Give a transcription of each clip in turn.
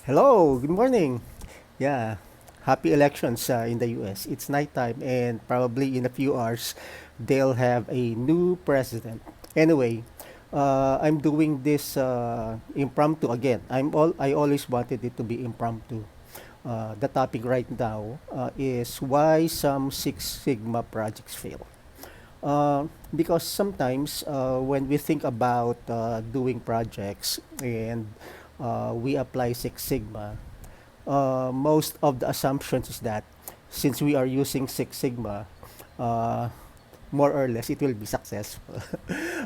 Hello, good morning. Yeah, happy elections in the US. It's nighttime, and probably in a few hours, they'll have a new president. Anyway, I'm doing this impromptu again. I always wanted it to be impromptu. The topic right now is why some Six Sigma projects fail. Because sometimes when we think about doing projects and we apply Six Sigma, most of the assumptions is that since we are using Six Sigma, uh, more or less it will be successful.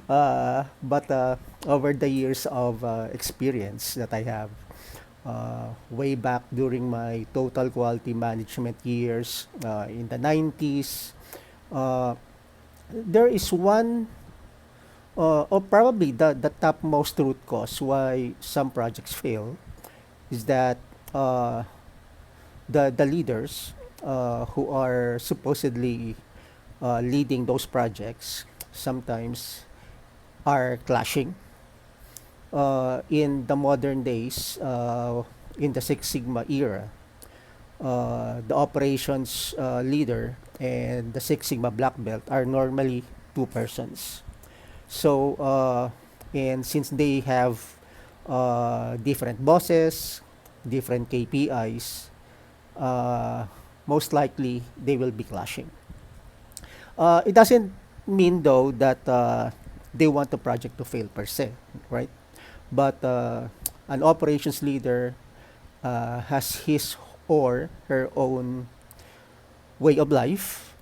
But over the years of experience that I have, way back during my total quality management years in the 90s, uh, there is one, or probably the topmost root cause why some projects fail is that uh, the leaders who are supposedly leading those projects sometimes are clashing. In the modern days, in the Six Sigma era, the operations leader and the Six Sigma black belt are normally two persons. So, and since they have different bosses, different KPIs, uh, most likely they will be clashing. It doesn't mean though that they want the project to fail per se, right? But an operations leader has his or her own way of life.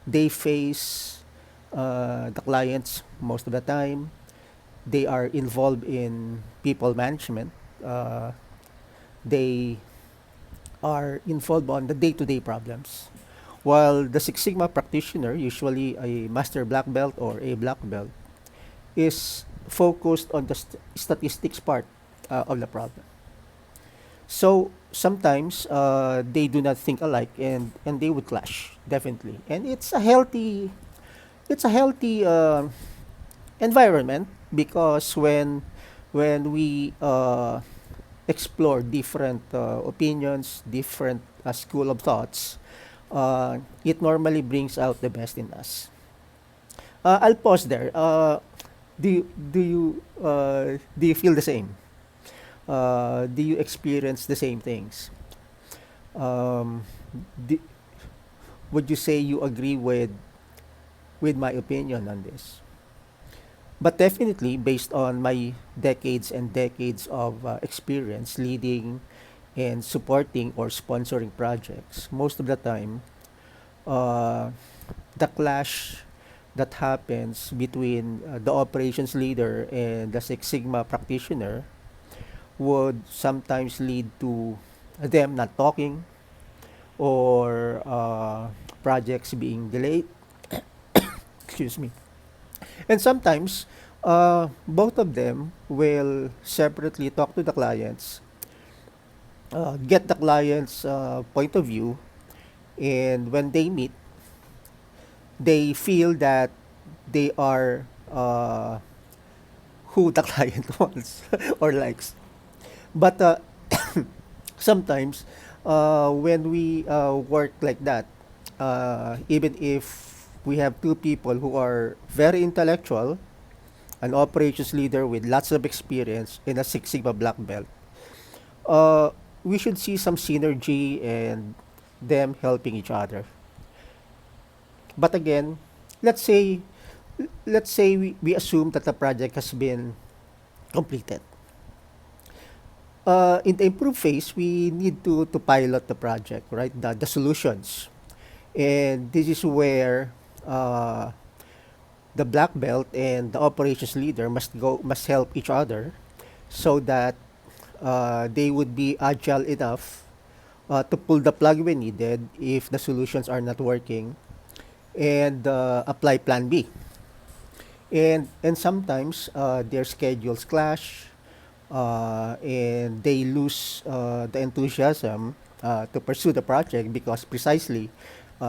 They face the clients most of the time. They are involved in people management. Uh, they are involved on the day-to-day problems. While the Six Sigma practitioner, usually a master black belt or a black belt, is focused on the statistics part of the problem. So sometimes they do not think alike, and they would clash definitely. And it's a healthy environment because when we explore different opinions, different school of thoughts, it normally brings out the best in us. I'll pause there. Do you feel the same? Do you experience the same things? Um, d would you say you agree with my opinion on this? But definitely, based on my decades and decades of experience leading and supporting or sponsoring projects, most of the time, uh, the clash that happens between the operations leader and the Six Sigma practitioner would sometimes lead to them not talking or projects being delayed. Excuse me. And sometimes, both of them will separately talk to the clients, get the client's point of view, and when they meet, they feel that they are who the client wants or likes. But sometimes, when we work like that, even if we have two people who are very intellectual, an operations leader with lots of experience in a Six Sigma black belt, uh, we should see some synergy and them helping each other. But again, let's say let's say we assume that the project has been completed. In the improve phase, we need to pilot the project, right? The solutions. And this is where uh, the black belt and the operations leader must help each other so that they would be agile enough to pull the plug when needed if the solutions are not working and apply plan B. And sometimes their schedules clash and they lose the enthusiasm to pursue the project because precisely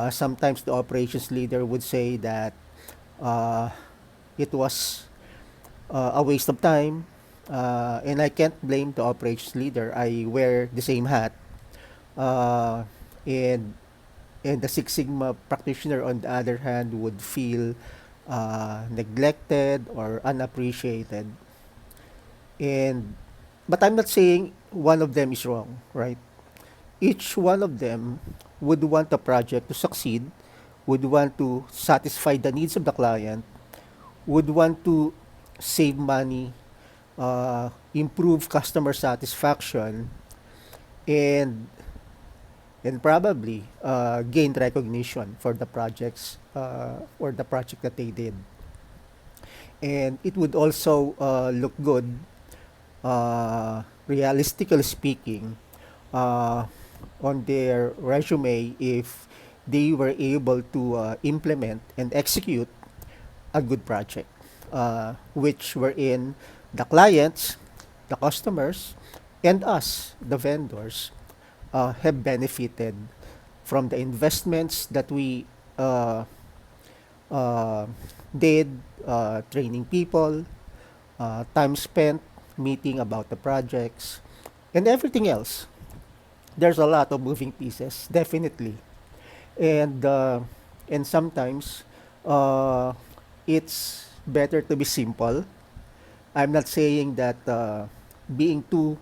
sometimes the operations leader would say that uh, it was a waste of time, And I can't blame the operations leader. I wear the same hat. Uh, and and the Six Sigma practitioner, on the other hand, would feel neglected or unappreciated. And but I'm not saying one of them is wrong, right? Each one of them would want the project to succeed, would want to satisfy the needs of the client, would want to save money, improve customer satisfaction, and probably gain recognition for the projects or the project that they did. And it would also look good, realistically speaking, uh, on their resume if they were able to implement and execute a good project, which were in the clients, the customers, and us, the vendors, have benefited from the investments that we uh, uh, did, training people, time spent meeting about the projects, and everything else. There's a lot of moving pieces, definitely, and sometimes uh, it's better to be simple. I'm not saying that being too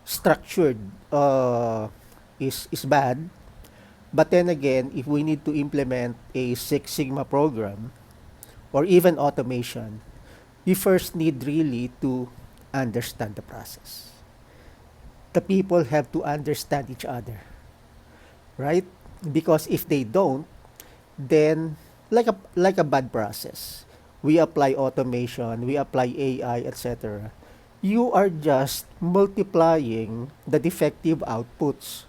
structured is bad, but then again, if we need to implement a Six Sigma program or even automation, you first need really to understand the process. The people have to understand each other, right? Because if they don't, then like a bad process, we apply automation, we apply AI, etc. You are just multiplying the defective outputs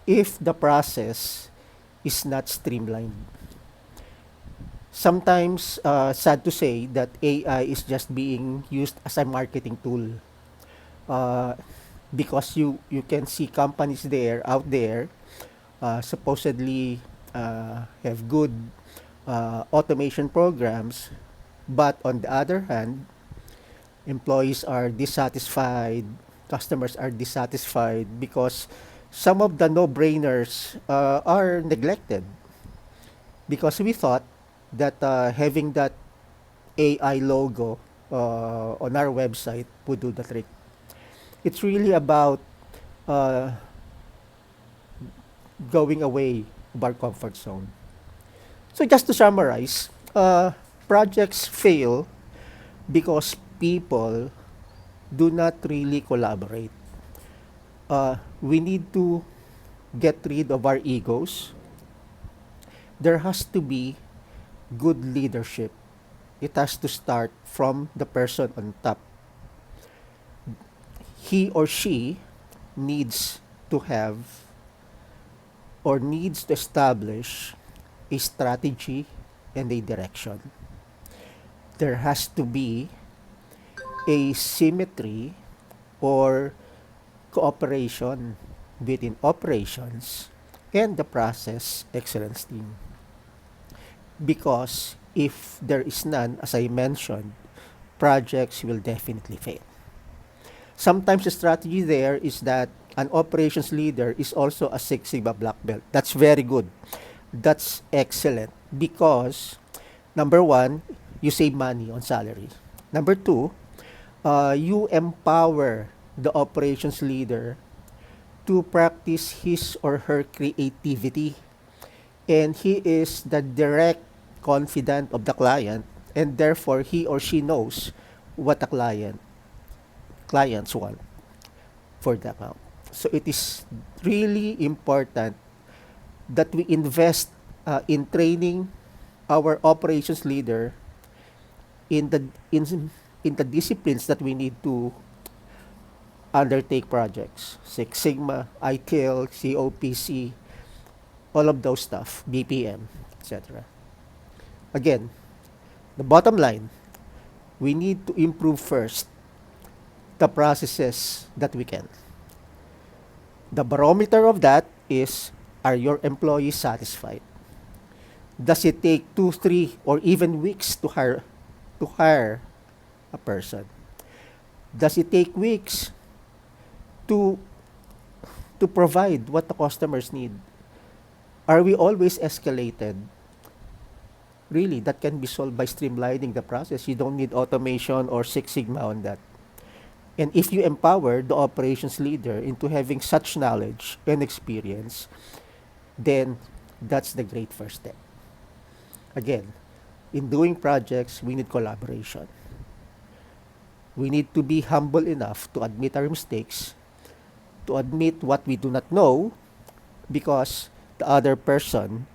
if the process is not streamlined. Sometimes, sad to say that AI is just being used as a marketing tool, uh, because you can see companies there out there supposedly have good automation programs, but on the other hand, employees are dissatisfied, customers are dissatisfied because some of the no-brainers are neglected, because we thought that having that AI logo on our website would do the trick. It's really about uh, going away of our comfort zone. So just to summarize, projects fail because people do not really collaborate. We need to get rid of our egos. There has to be good leadership. It has to start from the person on top. He or she needs to have or needs to establish a strategy and a direction. There has to be a symmetry or cooperation between operations and the process excellence team. Because if there is none, as I mentioned, projects will definitely fail. Sometimes the strategy there is that an operations leader is also a Six Sigma black belt. That's very good. That's excellent because number one, you save money on salary. Number two, you empower the operations leader to practice his or her creativity, and he is the direct confidant of the client, and therefore he or she knows what the clients want for the account. So it is really important that we invest in training our operations leader in the in in the disciplines that we need to undertake projects. Six Sigma, ITIL, COPC, all of those stuff, BPM, etc. Again, the bottom line, we need to improve first the processes that we can. The barometer of that is, are your employees satisfied? Does it take 2, 3, or even weeks to hire a person? Does it take weeks to provide what the customers need? Are we always escalated? Really, that can be solved by streamlining the process. You don't need automation or Six Sigma on that. And if you empower the operations leader into having such knowledge and experience, then that's the great first step. Again, in doing projects, we need collaboration. We need to be humble enough to admit our mistakes, to admit what we do not know, because the other person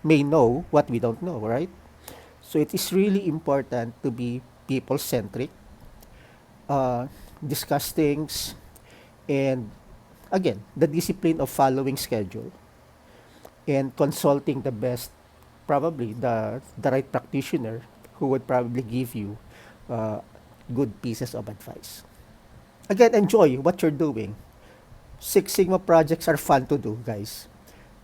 may know what we don't know, right? So it is really important to be people centric, uh, discuss things, and again, the discipline of following schedule and consulting the best, probably the right practitioner who would probably give you uh, good pieces of advice. Again, enjoy what you're doing. Six Sigma projects are fun to do, guys.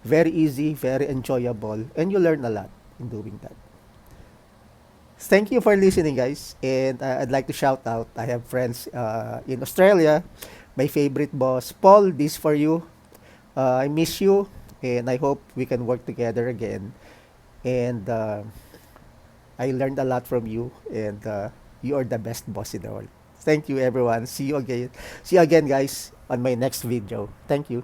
Very easy, very enjoyable, and you learn a lot in doing that. Thank you for listening, guys. And I'd like to shout out. I have friends in Australia. My favorite boss, Paul. This for you. I miss you, and I hope we can work together again. And I learned a lot from you, and you are the best boss in the world. Thank you, everyone. See you again. See you again, guys, on my next video. Thank you.